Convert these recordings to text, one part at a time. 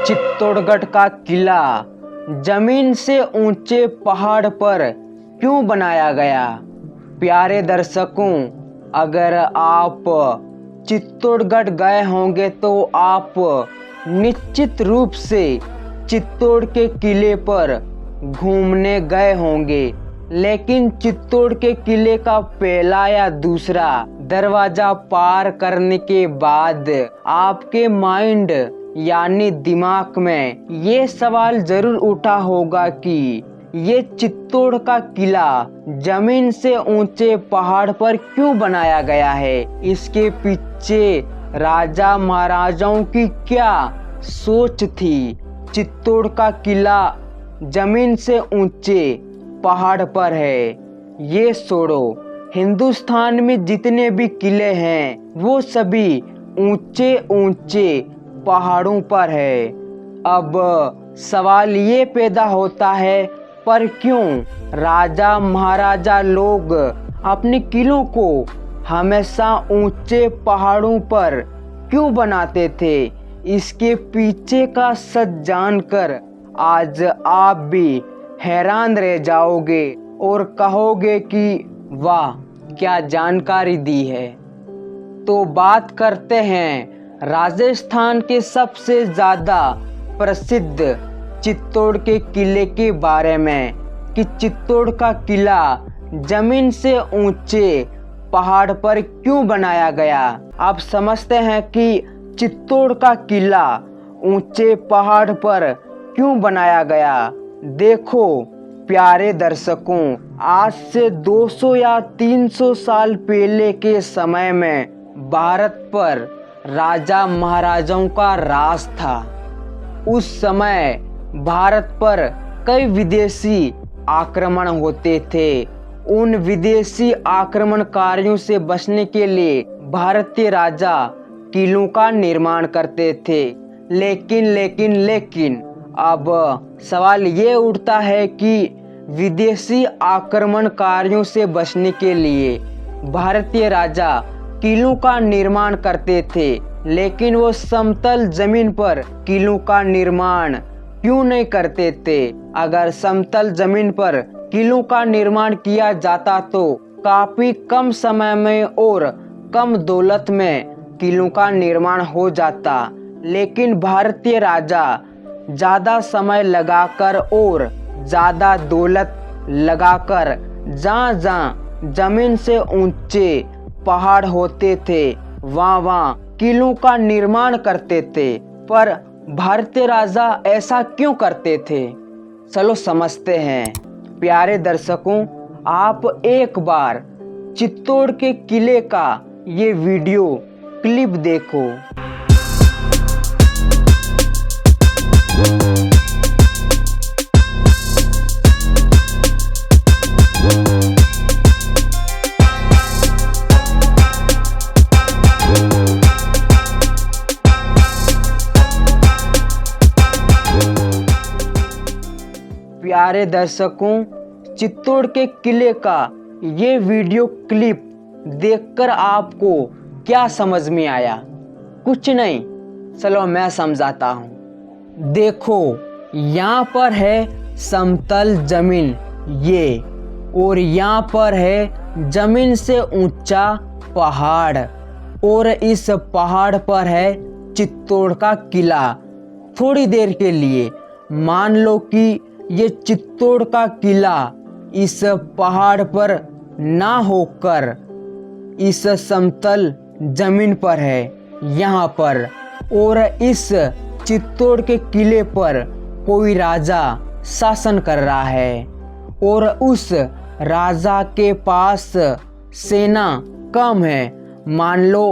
चित्तौड़गढ़ का किला जमीन से ऊंचे पहाड़ पर क्यों बनाया गया? प्यारे दर्शकों, अगर आप चित्तौड़गढ़ गए होंगे तो आप निश्चित रूप से चित्तौड़ के किले पर घूमने गए होंगे। लेकिन चित्तौड़ के किले का पहला या दूसरा दरवाजा पार करने के बाद आपके माइंड यानी दिमाग में ये सवाल जरूर उठा होगा कि ये चित्तौड़ का किला जमीन से ऊंचे पहाड़ पर क्यों बनाया गया है? इसके पीछे राजा महाराजाओं की क्या सोच थी? चित्तौड़ का किला जमीन से ऊंचे पहाड़ पर है। ये छोड़ो, हिंदुस्तान में जितने भी किले हैं वो सभी ऊंचे ऊंचे पहाड़ों पर है। अब सवाल ये पैदा होता है, पर क्यों राजा महाराजा लोग अपने किलों को हमेशा ऊंचे पहाड़ों पर क्यों बनाते थे? इसके पीछे का सच जानकर आज आप भी हैरान रह जाओगे और कहोगे कि वाह, क्या जानकारी दी है। तो बात करते हैं राजस्थान के सबसे ज़्यादा प्रसिद्ध चित्तौड़ के किले के बारे में कि चित्तौड़ का किला जमीन से ऊंचे पहाड़ पर क्यों बनाया गया। आप समझते हैं कि चित्तौड़ का किला ऊंचे पहाड़ पर क्यों बनाया गया। देखो प्यारे दर्शकों, आज से 200 या 300 साल पहले के समय में भारत पर राजा महाराजाओं का राज था। उस समय भारत पर कई विदेशी आक्रमण होते थे। उन विदेशी आक्रमणकारियों से बचने के लिए भारतीय राजा किलों का निर्माण करते थे। लेकिन अब सवाल ये उठता है कि विदेशी आक्रमणकारियों से बचने के लिए भारतीय राजा किलों का निर्माण करते थे, लेकिन वो समतल जमीन पर किलों का निर्माण क्यों नहीं करते थे? अगर समतल जमीन पर किलों का निर्माण किया जाता तो काफी कम समय में और कम दौलत में किलों का निर्माण हो जाता। लेकिन भारतीय राजा ज्यादा समय लगाकर और ज्यादा दौलत लगाकर जहाँ जमीन से ऊंचे पहाड़ होते थे वहाँ किलों का निर्माण करते थे। पर भारतीय राजा ऐसा क्यों करते थे? चलो समझते हैं। प्यारे दर्शकों, आप एक बार चित्तौड़ के किले का ये वीडियो क्लिप देखो। प्यारे दर्शकों, चित्तौड़ के किले का ये वीडियो क्लिप देखकर आपको क्या समझ में आया? कुछ नहीं, चलो मैं समझाता हूँ। देखो, यहाँ पर है समतल जमीन ये, और यहाँ पर है जमीन से ऊंचा पहाड़, और इस पहाड़ पर है चित्तौड़ का किला। थोड़ी देर के लिए मान लो कि ये चित्तौड़ का किला इस पहाड़ पर ना होकर इस समतल जमीन पर है यहाँ पर, और इस चित्तौड़ के किले पर कोई राजा शासन कर रहा है और उस राजा के पास सेना कम है। मान लो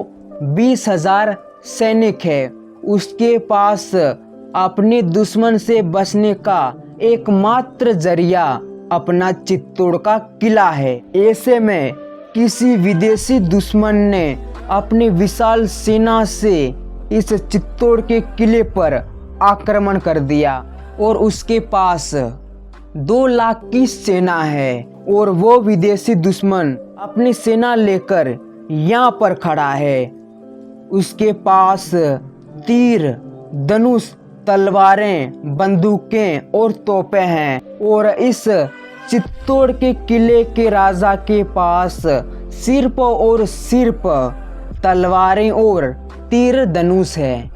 20,000 सैनिक है। उसके पास अपने दुश्मन से बचने का एकमात्र जरिया अपना चित्तौड़ का किला है। ऐसे में किसी विदेशी दुश्मन ने अपनी विशाल सेना से इस चित्तौड़ के किले पर आक्रमण कर दिया और उसके पास 2 लाख की सेना है, और वो विदेशी दुश्मन अपनी सेना लेकर यहाँ पर खड़ा है। उसके पास तीर, धनुष तलवारें, बंदूकें और तोपें हैं और इस चित्तौड़ के किले के राजा के पास सिर्फ और सिर्फ तलवारें और तीर धनुष है।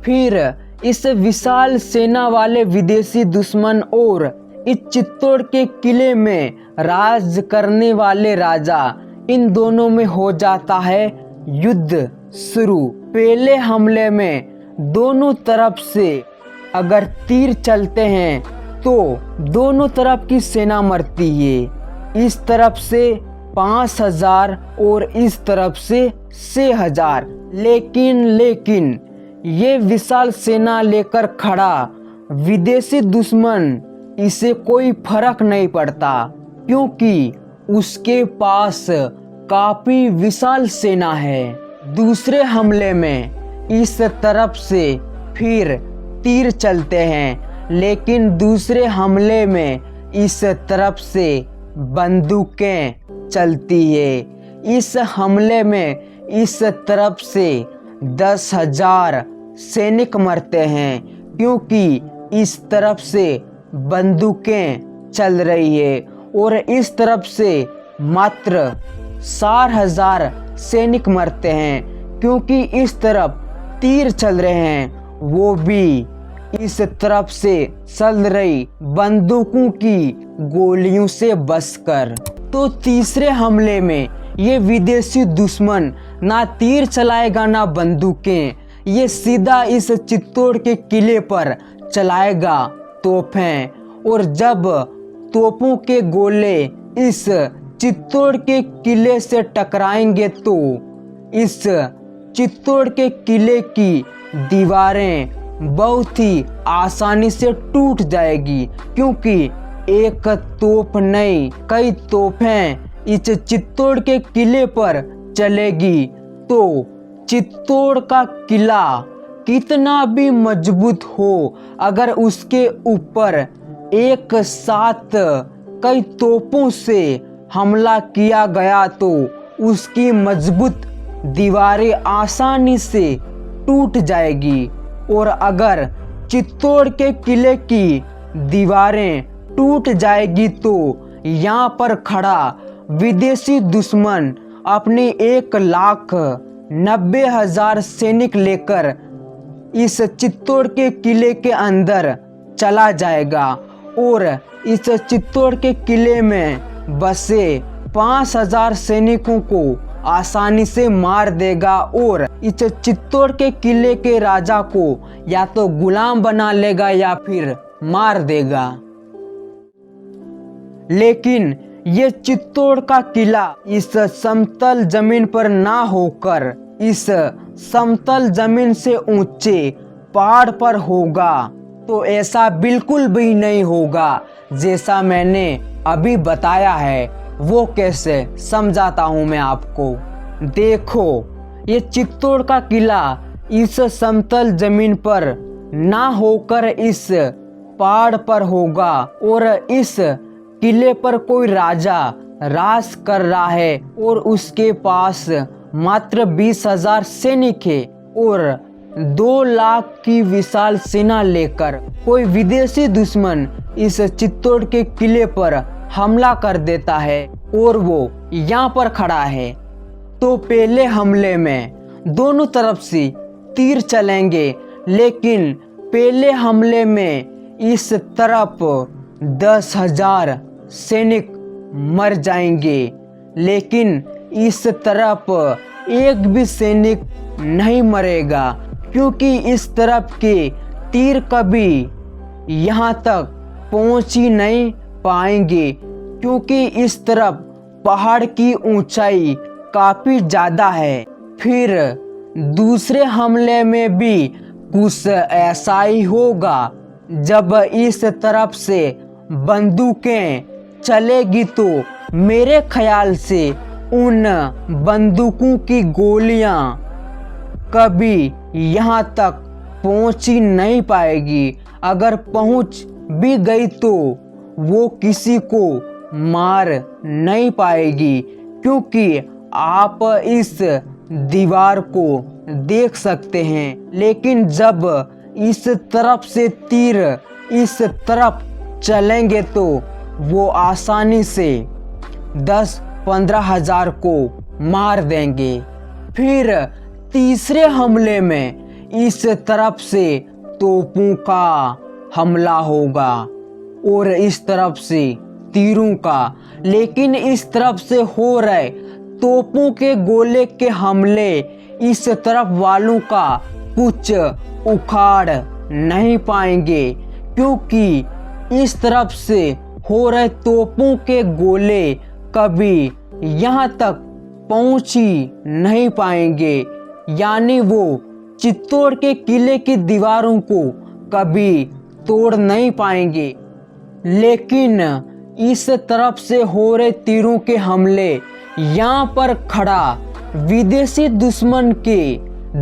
फिर इस विशाल सेना वाले विदेशी दुश्मन और इस चित्तौड़ के किले में राज करने वाले राजा, इन दोनों में हो जाता है युद्ध शुरू। पहले हमले में दोनों तरफ से अगर तीर चलते हैं तो दोनों तरफ की सेना मरती है। इस तरफ से 5000 और इस तरफ से 6000। लेकिन ये विशाल सेना लेकर खड़ा विदेशी दुश्मन, इसे कोई फर्क नहीं पड़ता क्योंकि उसके पास काफी विशाल सेना है। दूसरे हमले में इस तरफ से फिर तीर चलते हैं, लेकिन दूसरे हमले में इस तरफ से बंदूकें चलती है। इस हमले में इस तरफ से 10,000 सैनिक मरते हैं क्योंकि इस तरफ से बंदूकें चल रही है और इस तरफ से मात्र 4,000 सैनिक मरते हैं क्योंकि इस तरफ तीर चल रहे हैं, वो भी इस तरफ से चल रही बंदूकों की गोलियों से बचकर। तो तीसरे हमले में ये विदेशी दुश्मन ना तीर चलाएगा ना बंदूकें, ये सीधा इस चित्तौड़ के किले पर चलाएगा तोपें। और जब तोपों के गोले इस चित्तौड़ के किले से टकराएंगे तो इस चित्तौड़ के किले की दीवारें बहुत ही आसानी से टूट जाएगी क्योंकि एक तोप नहीं, कई तोपें इस चित्तौड़ के किले पर चलेगी। तो चित्तौड़ का किला कितना भी मजबूत हो, अगर उसके ऊपर एक साथ कई तोपों से हमला किया गया तो उसकी मजबूत दीवारें आसानी से टूट जाएगी। और अगर चित्तौड़ के किले की दीवारें टूट जाएगी तो यहाँ पर खड़ा विदेशी दुश्मन अपने 1,90,000 सैनिक लेकर इस चित्तौड़ के किले के अंदर चला जाएगा और इस चित्तौड़ के किले में बसे 5,000 सैनिकों को आसानी से मार देगा और इस चित्तौड़ के किले के राजा को या तो गुलाम बना लेगा या फिर मार देगा। लेकिन ये चित्तौड़ का किला इस समतल जमीन पर ना होकर इस समतल जमीन से ऊंचे पहाड़ पर होगा, तो ऐसा बिल्कुल भी नहीं होगा जैसा मैंने अभी बताया है। वो कैसे समझाता हूँ मैं आपको। देखो, ये चित्तौड़ का किला इस समतल जमीन पर ना होकर इस पहाड़ पर होगा और इस किले पर कोई राजा राज कर रहा है और उसके पास मात्र 20,000 सैनिक है और 2 लाख की विशाल सेना लेकर कोई विदेशी दुश्मन इस चित्तौड़ के किले पर हमला कर देता है और वो यहाँ पर खड़ा है। तो पहले हमले में दोनों तरफ से तीर चलेंगे, लेकिन पहले हमले में इस तरफ 10,000 सैनिक मर जाएंगे, लेकिन इस तरफ एक भी सैनिक नहीं मरेगा क्योंकि इस तरफ के तीर कभी यहाँ तक पहुँच ही नहीं पाएंगे क्योंकि इस तरफ पहाड़ की ऊंचाई काफी ज्यादा है। फिर दूसरे हमले में भी कुछ ऐसा ही होगा। जब इस तरफ से बंदूकें चलेगी तो मेरे ख्याल से उन बंदूकों की गोलियां कभी यहाँ तक पहुँच ही नहीं पाएगी। अगर पहुँच भी गई तो वो किसी को मार नहीं पाएगी क्योंकि आप इस दीवार को देख सकते हैं। लेकिन जब इस तरफ से तीर इस तरफ चलेंगे तो वो आसानी से 10-15 हजार को मार देंगे। फिर तीसरे हमले में इस तरफ से तोपों का हमला होगा और इस तरफ से तीरों का। लेकिन इस तरफ से हो रहे तोपों के गोले के हमले इस तरफ वालों का कुछ उखाड़ नहीं पाएंगे, क्योंकि इस तरफ से हो रहे तोपों के गोले कभी यहाँ तक पहुँच ही नहीं पाएंगे, यानी वो चित्तौड़ के किले की दीवारों को कभी तोड़ नहीं पाएंगे। लेकिन इस तरफ से हो रहे तीरों के हमले यहाँ पर खड़ा विदेशी दुश्मन के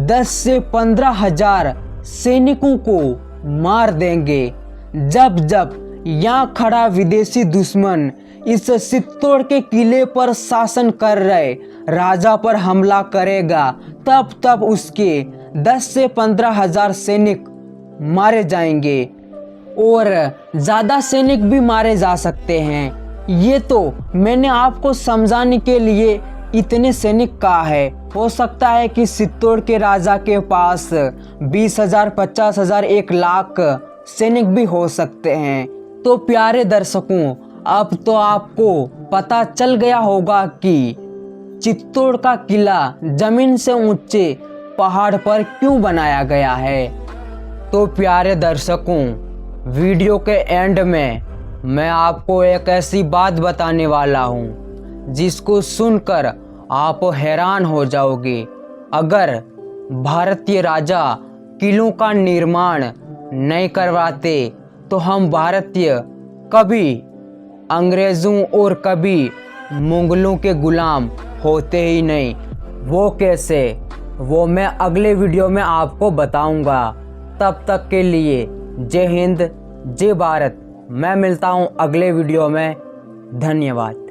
10 से 15 हजार सैनिकों को मार देंगे। जब जब यहाँ खड़ा विदेशी दुश्मन इस चित्तौड़ के किले पर शासन कर रहे राजा पर हमला करेगा, तब तब उसके 10 से 15 हजार सैनिक मारे जाएंगे और ज़्यादा सैनिक भी मारे जा सकते हैं। ये तो मैंने आपको समझाने के लिए इतने सैनिक कहा है। हो सकता है कि चित्तौड़ के राजा के पास 20,000, 50,000, 1 लाख सैनिक भी हो सकते हैं। तो प्यारे दर्शकों, अब तो आपको पता चल गया होगा कि चित्तौड़ का किला जमीन से ऊंचे पहाड़ पर क्यों बनाया गया है। तो प्यारे दर्शकों, वीडियो के एंड में मैं आपको एक ऐसी बात बताने वाला हूँ जिसको सुनकर आप हैरान हो जाओगे। अगर भारतीय राजा किलों का निर्माण नहीं करवाते तो हम भारतीय कभी अंग्रेज़ों और कभी मुगलों के गुलाम होते ही नहीं। वो कैसे, वो मैं अगले वीडियो में आपको बताऊंगा। तब तक के लिए जय हिंद, जय भारत। मैं मिलता हूं अगले वीडियो में। धन्यवाद।